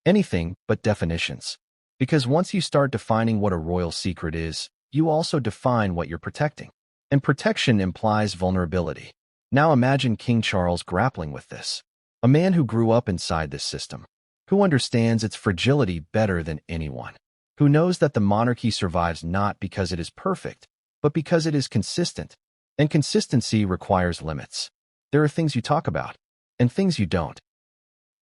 A: Anything but definitions. Because once you start defining what a royal secret is, you also define what you're protecting. And protection implies vulnerability. Now imagine King Charles grappling with this. A man who grew up inside this system. Who understands its fragility better than anyone. Who knows that the monarchy survives not because it is perfect, but because it is consistent. And consistency requires limits. There are things you talk about, and things you don't.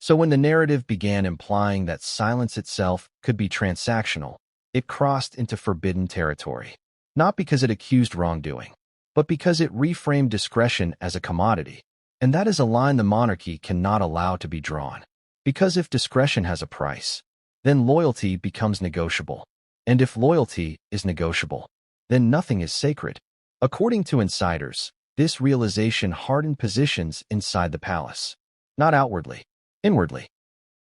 A: So when the narrative began implying that silence itself could be transactional, it crossed into forbidden territory. Not because it accused wrongdoing, but because it reframed discretion as a commodity. And that is a line the monarchy cannot allow to be drawn. Because if discretion has a price, then loyalty becomes negotiable. And if loyalty is negotiable, then nothing is sacred. According to insiders, this realization hardened positions inside the palace. Not outwardly, inwardly.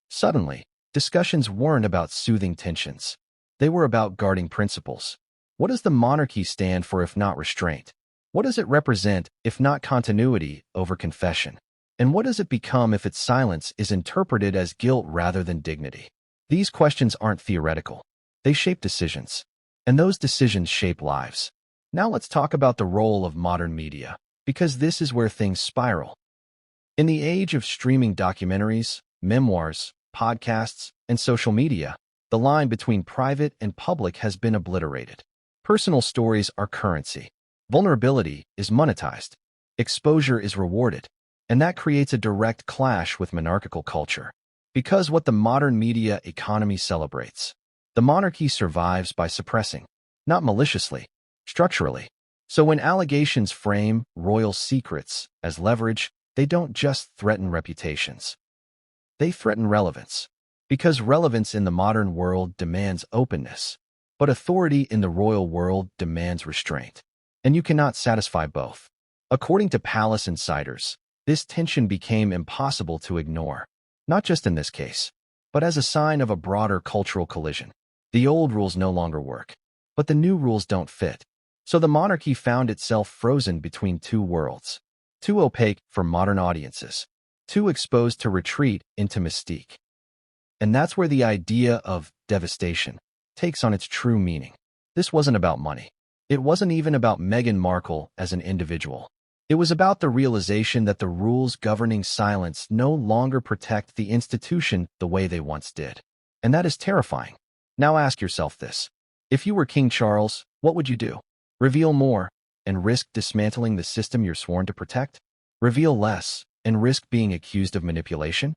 A: Suddenly, discussions weren't about soothing tensions. They were about guarding principles. What does the monarchy stand for if not restraint? What does it represent if not continuity over confession? And what does it become if its silence is interpreted as guilt rather than dignity? These questions aren't theoretical. They shape decisions. And those decisions shape lives. Now let's talk about the role of modern media. because this is where things spiral. In the age of streaming documentaries, memoirs, podcasts, and social media, the line between private and public has been obliterated. Personal stories are currency. Vulnerability is monetized. Exposure is rewarded. And that creates a direct clash with monarchical culture. Because what the modern media economy celebrates, the monarchy survives by suppressing, not maliciously, structurally. So when allegations frame royal secrets as leverage, they don't just threaten reputations. They threaten relevance. Because relevance in the modern world demands openness, but authority in the royal world demands restraint. And you cannot satisfy both. According to palace insiders, this tension became impossible to ignore, not just in this case, but as a sign of a broader cultural collision. The old rules no longer work, but the new rules don't fit. So the monarchy found itself frozen between two worlds, too opaque for modern audiences, too exposed to retreat into mystique. And that's where the idea of devastation takes on its true meaning. This wasn't about money. It wasn't even about Meghan Markle as an individual. It was about the realization that the rules governing silence no longer protect the institution the way they once did. And that is terrifying. Now ask yourself this. If you were King Charles, what would you do? Reveal more and risk dismantling the system you're sworn to protect? Reveal less and risk being accused of manipulation?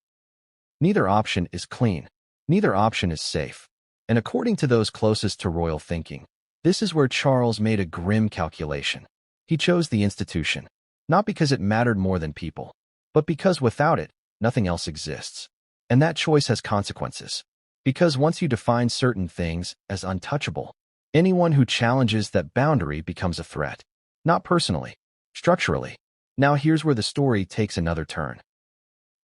A: Neither option is clean. Neither option is safe. And according to those closest to royal thinking, this is where Charles made a grim calculation. He chose the institution, not because it mattered more than people, but because without it, nothing else exists. And that choice has consequences. Because once you define certain things as untouchable, anyone who challenges that boundary becomes a threat. Not personally, structurally. Now here's where the story takes another turn.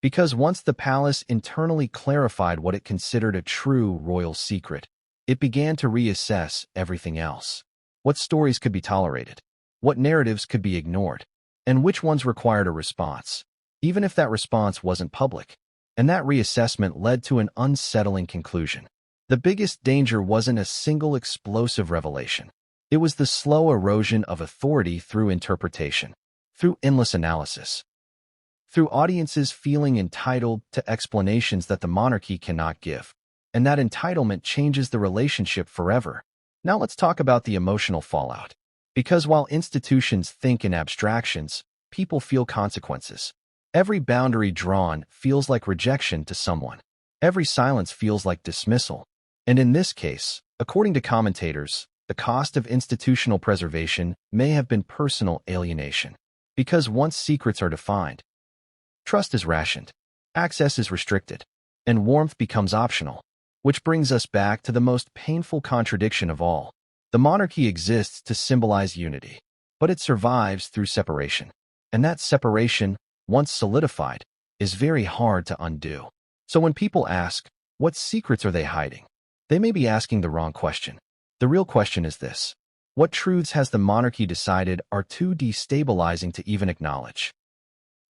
A: Because once the palace internally clarified what it considered a true royal secret, it began to reassess everything else. What stories could be tolerated? What narratives could be ignored? And which ones required a response, even if that response wasn't public? And that reassessment led to an unsettling conclusion. The biggest danger wasn't a single explosive revelation. It was the slow erosion of authority through interpretation, through endless analysis, through audiences feeling entitled to explanations that the monarchy cannot give. And that entitlement changes the relationship forever. Now let's talk about the emotional fallout. Because while institutions think in abstractions, people feel consequences. Every boundary drawn feels like rejection to someone. Every silence feels like dismissal. And in this case, according to commentators, the cost of institutional preservation may have been personal alienation. Because once secrets are defined, trust is rationed, access is restricted, and warmth becomes optional. Which brings us back to the most painful contradiction of all. The monarchy exists to symbolize unity, but it survives through separation. And that separation, once solidified, is very hard to undo. So when people ask, what secrets are they hiding? They may be asking the wrong question. The real question is this. What truths has the monarchy decided are too destabilizing to even acknowledge?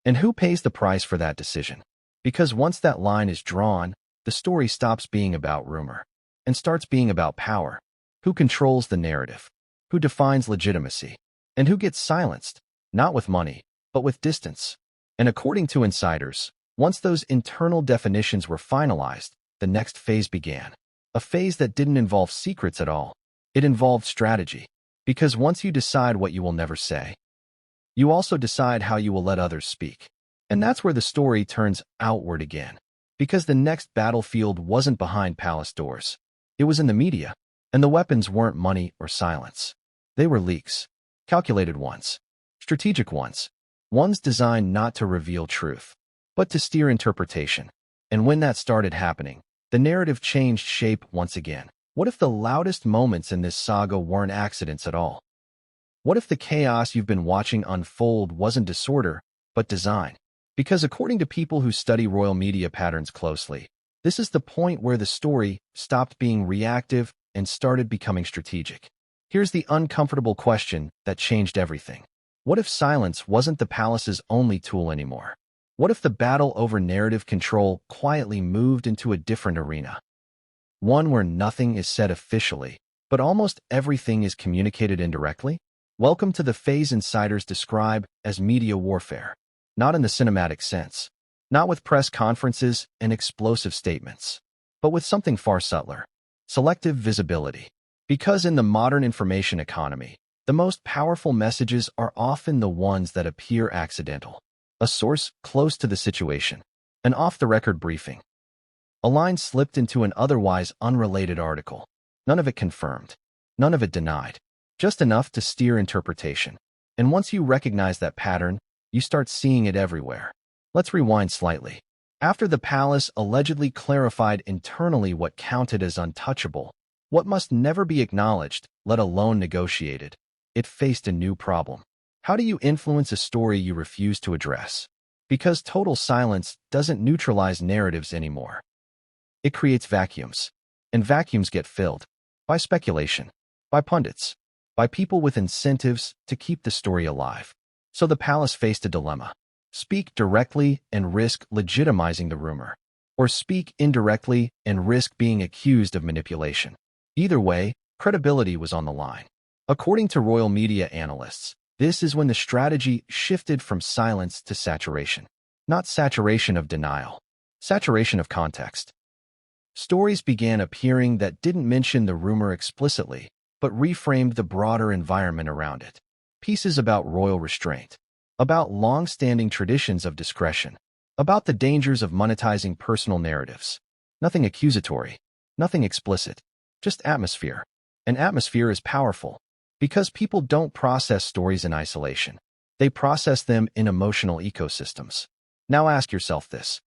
A: And who pays the price for that decision? Because once that line is drawn, the story stops being about rumor and starts being about power. Who controls the narrative? Who defines legitimacy? And who gets silenced? Not with money, but with distance. And according to insiders, once those internal definitions were finalized, the next phase began. A phase that didn't involve secrets at all. It involved strategy. Because once you decide what you will never say, you also decide how you will let others speak. And that's where the story turns outward again. Because the next battlefield wasn't behind palace doors. It was in the media. And the weapons weren't money or silence. They were leaks. Calculated ones. Strategic ones. Ones designed not to reveal truth, but to steer interpretation. And when that started happening, the narrative changed shape once again. What if the loudest moments in this saga weren't accidents at all? What if the chaos you've been watching unfold wasn't disorder, but design? Because according to people who study royal media patterns closely, this is the point where the story stopped being reactive and started becoming strategic. Here's the uncomfortable question that changed everything. What if silence wasn't the palace's only tool anymore? What if the battle over narrative control quietly moved into a different arena? One where nothing is said officially, but almost everything is communicated indirectly? Welcome to the phase insiders describe as media warfare. Not in the cinematic sense. Not with press conferences and explosive statements. But with something far subtler. Selective visibility. Because in the modern information economy, the most powerful messages are often the ones that appear accidental. A source close to the situation. An off-the-record briefing. A line slipped into an otherwise unrelated article. None of it confirmed. None of it denied. Just enough to steer interpretation. And once you recognize that pattern, you start seeing it everywhere. Let's rewind slightly. After the palace allegedly clarified internally what counted as untouchable, what must never be acknowledged, let alone negotiated, it faced a new problem. How do you influence a story you refuse to address? Because total silence doesn't neutralize narratives anymore. It creates vacuums. And vacuums get filled by speculation, by pundits, by people with incentives to keep the story alive. So the palace faced a dilemma. Speak directly and risk legitimizing the rumor, or speak indirectly and risk being accused of manipulation. Either way, credibility was on the line. According to royal media analysts, this is when the strategy shifted from silence to saturation. Not saturation of denial, saturation of context. Stories began appearing that didn't mention the rumor explicitly, but reframed the broader environment around it. Pieces about royal restraint, about long-standing traditions of discretion, about the dangers of monetizing personal narratives. Nothing accusatory, nothing explicit, just atmosphere. And atmosphere is powerful, because people don't process stories in isolation. They process them in emotional ecosystems. Now ask yourself this.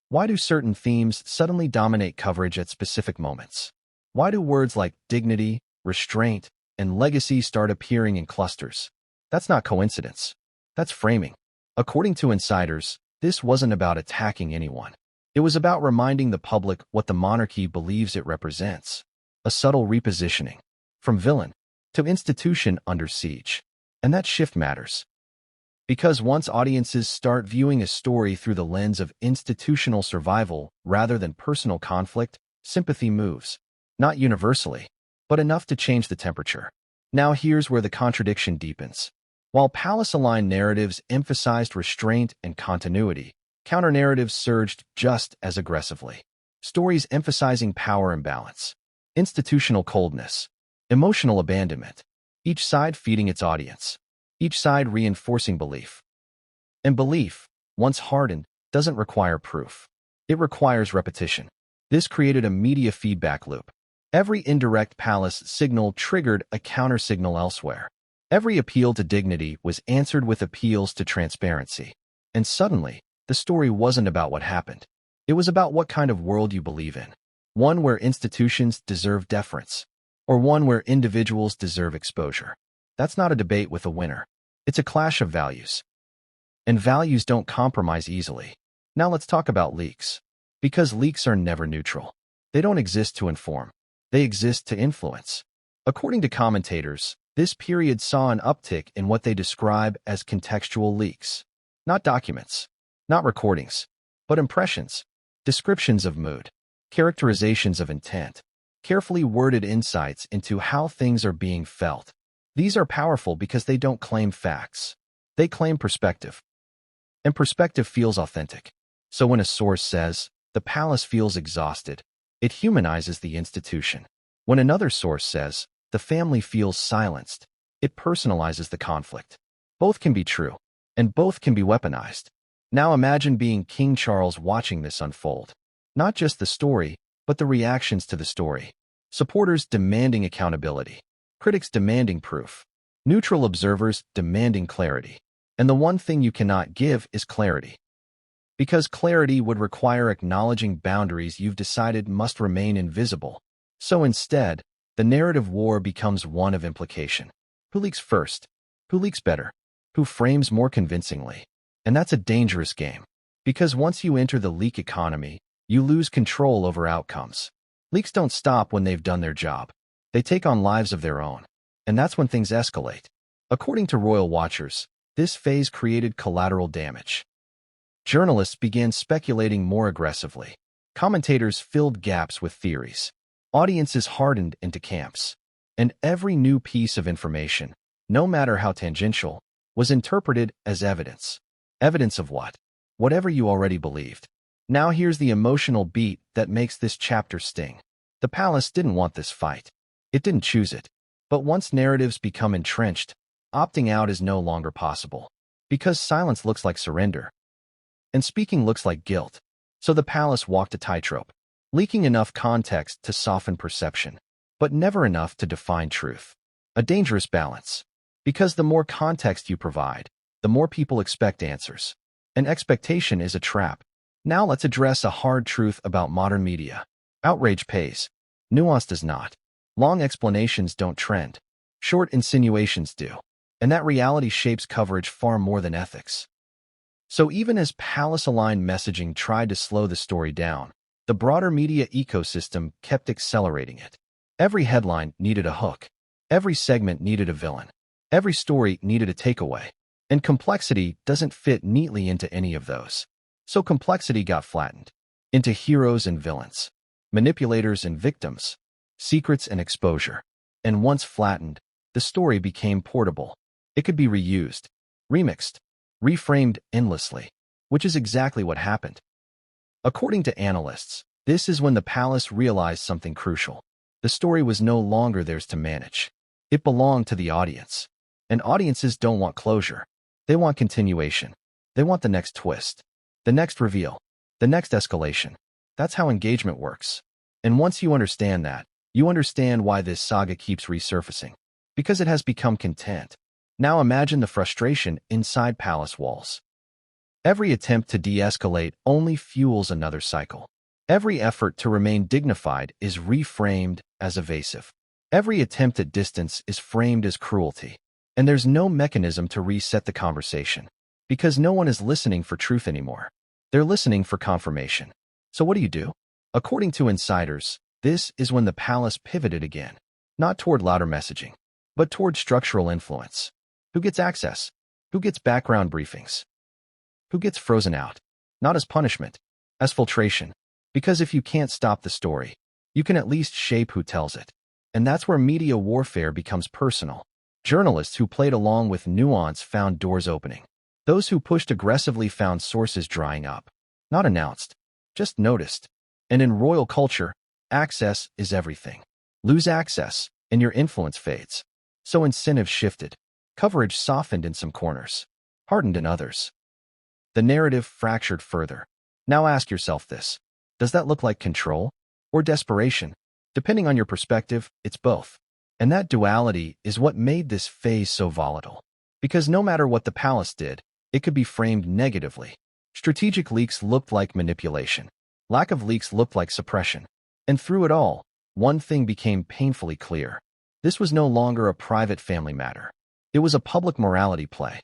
A: Why do certain themes suddenly dominate coverage at specific moments? Why do words like dignity, restraint, and legacy start appearing in clusters? That's not coincidence. That's framing. According to insiders, this wasn't about attacking anyone. It was about reminding the public what the monarchy believes it represents. A subtle repositioning. From villain to institution under siege. And that shift matters. Because once audiences start viewing a story through the lens of institutional survival rather than personal conflict, sympathy moves. Not universally, but enough to change the temperature. Now here's where the contradiction deepens. While palace-aligned narratives emphasized restraint and continuity, counter-narratives surged just as aggressively. Stories emphasizing power imbalance, institutional coldness, emotional abandonment, each side feeding its audience, each side reinforcing belief. And belief, once hardened, doesn't require proof. It requires repetition. This created a media feedback loop. Every indirect palace signal triggered a counter-signal elsewhere. Every appeal to dignity was answered with appeals to transparency. And suddenly, the story wasn't about what happened. It was about what kind of world you believe in. One where institutions deserve deference, or one where individuals deserve exposure. That's not a debate with a winner. It's a clash of values. And values don't compromise easily. Now let's talk about leaks. Because leaks are never neutral. They don't exist to inform. They exist to influence. According to commentators, this period saw an uptick in what they describe as contextual leaks. Not documents, not recordings, but impressions, descriptions of mood, characterizations of intent, carefully worded insights into how things are being felt. These are powerful because they don't claim facts. They claim perspective. And perspective feels authentic. So when a source says, the palace feels exhausted, it humanizes the institution. When another source says, the family feels silenced, it personalizes the conflict. Both can be true, and both can be weaponized. Now imagine being King Charles watching this unfold. Not just the story, but the reactions to the story. Supporters demanding accountability. Critics demanding proof. Neutral observers demanding clarity. And the one thing you cannot give is clarity. Because clarity would require acknowledging boundaries you've decided must remain invisible. So instead, the narrative war becomes one of implication. Who leaks first? Who leaks better? Who frames more convincingly? And that's a dangerous game. Because once you enter the leak economy, you lose control over outcomes. Leaks don't stop when they've done their job. They take on lives of their own. And that's when things escalate. According to royal watchers, this phase created collateral damage. Journalists began speculating more aggressively. Commentators filled gaps with theories. Audiences hardened into camps. And every new piece of information, no matter how tangential, was interpreted as evidence. Evidence of what? Whatever you already believed. Now here's the emotional beat that makes this chapter sting. The palace didn't want this fight. It didn't choose it. But once narratives become entrenched, opting out is no longer possible. Because silence looks like surrender. And speaking looks like guilt. So the palace walked a tightrope, leaking enough context to soften perception, but never enough to define truth. A dangerous balance. Because the more context you provide, the more people expect answers. And expectation is a trap. Now let's address a hard truth about modern media. Outrage pays. Nuance does not. Long explanations don't trend. Short insinuations do. And that reality shapes coverage far more than ethics. So even as palace-aligned messaging tried to slow the story down, the broader media ecosystem kept accelerating it. Every headline needed a hook. Every segment needed a villain. Every story needed a takeaway. And complexity doesn't fit neatly into any of those. So complexity got flattened into heroes and villains, manipulators and victims, secrets and exposure. And once flattened, the story became portable. It could be reused, remixed, reframed endlessly, which is exactly what happened. According to analysts, this is when the palace realized something crucial. The story was no longer theirs to manage. It belonged to the audience. And audiences don't want closure. They want continuation. They want the next twist, the next reveal, the next escalation. That's how engagement works. And once you understand that, you understand why this saga keeps resurfacing. Because it has become content. Now imagine the frustration inside palace walls. Every attempt to de-escalate only fuels another cycle. Every effort to remain dignified is reframed as evasive. Every attempt at distance is framed as cruelty. And there's no mechanism to reset the conversation. Because no one is listening for truth anymore. They're listening for confirmation. So what do? According to insiders, this is when the palace pivoted again. Not toward louder messaging, but toward structural influence. Who gets access? Who gets background briefings? Who gets frozen out? Not as punishment, as filtration. Because if you can't stop the story, you can at least shape who tells it. And that's where media warfare becomes personal. Journalists who played along with nuance found doors opening. Those who pushed aggressively found sources drying up. Not announced, just noticed. And in royal culture, access is everything. Lose access, and your influence fades. So incentives shifted. Coverage softened in some corners, hardened in others. The narrative fractured further. Now ask yourself this. Does that look like control or desperation? Depending on your perspective, it's both. And that duality is what made this phase so volatile. Because no matter what the palace did, it could be framed negatively. Strategic leaks looked like manipulation. Lack of leaks looked like suppression. And through it all, one thing became painfully clear. This was no longer a private family matter. It was a public morality play.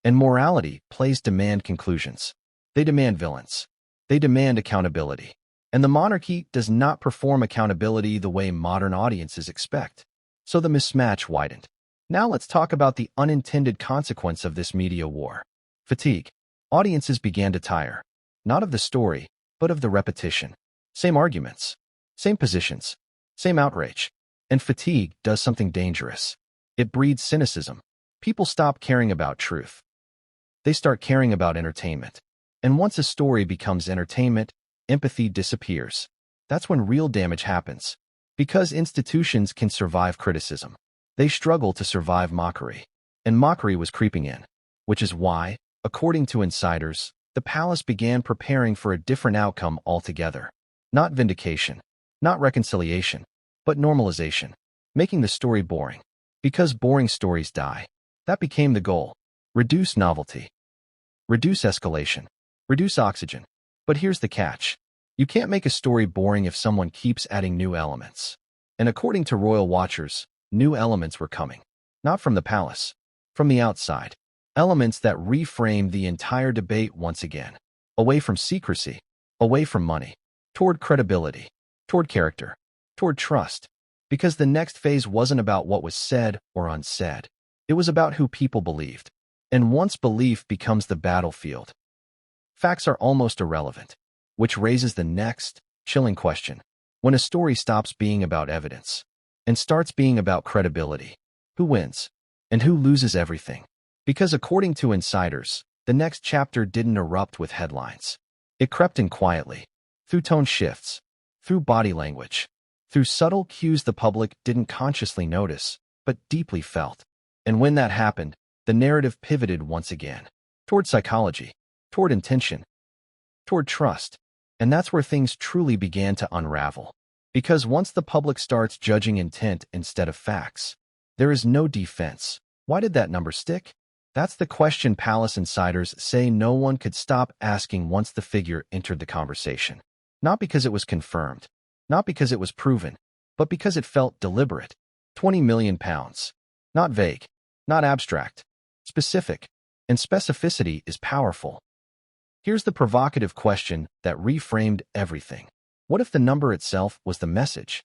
A: And morality plays demand conclusions. They demand villains. They demand accountability. And the monarchy does not perform accountability the way modern audiences expect. So the mismatch widened. Now let's talk about the unintended consequence of this media war. Fatigue. Audiences began to tire. Not of the story, but of the repetition. Same arguments. Same positions. Same outrage. And fatigue does something dangerous. It breeds cynicism. People stop caring about truth. They start caring about entertainment. And once a story becomes entertainment, empathy disappears. That's when real damage happens. Because institutions can survive criticism, they struggle to survive mockery. And mockery was creeping in. Which is why, according to insiders, the palace began preparing for a different outcome altogether. Not vindication, not reconciliation, but normalization. Making the story boring. Because boring stories die. That became the goal. Reduce novelty. Reduce escalation. Reduce oxygen. But here's the catch. You can't make a story boring if someone keeps adding new elements. And according to royal watchers, new elements were coming. Not from the palace. From the outside. Elements that reframe the entire debate once again. Away from secrecy. Away from money. Toward credibility. Toward character. Toward trust. Because the next phase wasn't about what was said or unsaid. It was about who people believed. And once belief becomes the battlefield, facts are almost irrelevant. Which raises the next, chilling question. When a story stops being about evidence and starts being about credibility, who wins? And who loses everything? Because according to insiders, the next chapter didn't erupt with headlines. It crept in quietly, through tone shifts, through body language, through subtle cues the public didn't consciously notice, but deeply felt. And when that happened, the narrative pivoted once again, toward psychology, toward intention, toward trust. And that's where things truly began to unravel. Because once the public starts judging intent instead of facts, there is no defense. Why did that number stick? That's the question palace insiders say no one could stop asking once the figure entered the conversation. Not because it was confirmed, not because it was proven, but because it felt deliberate. 20 million pounds. Not vague, not abstract, specific. And specificity is powerful. Here's the provocative question that reframed everything. What if the number itself was the message?